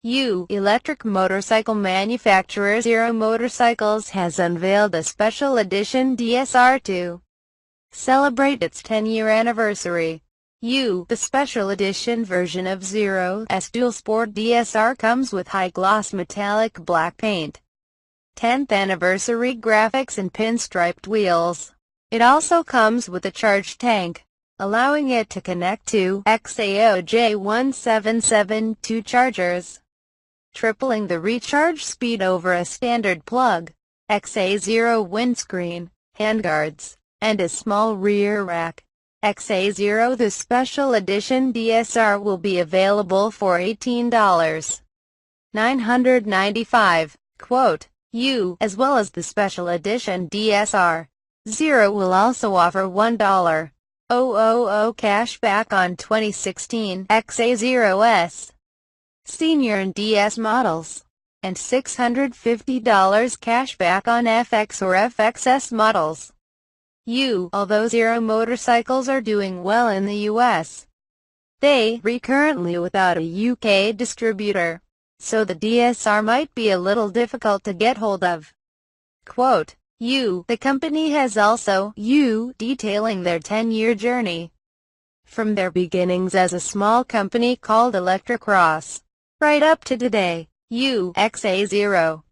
Electric motorcycle manufacturer Zero Motorcycles has unveiled a special edition DSR to celebrate its 10-year anniversary. The special edition version of Zero's Dual Sport DSR comes with high-gloss metallic black paint, 10th anniversary graphics and pinstriped wheels. It also comes with a charge tank, allowing it to connect to XAOJ1772 chargers, tripling the recharge speed over a standard plug, XA0 windscreen, handguards, and a small rear rack. XA0 The special edition DSR will be available for $18,995. As well as the special edition DSR. Zero will also offer $1,000 cash back on 2016 XA0S Senior and DS models, and $650 cash back on FX or FXS models. Although Zero Motorcycles are doing well in the US, they are currently without a UK distributor, so the DSR might be a little difficult to get hold of. The company has also detailing their 10-year journey from their beginnings as a small company called Electric Cross, right up to today. XA0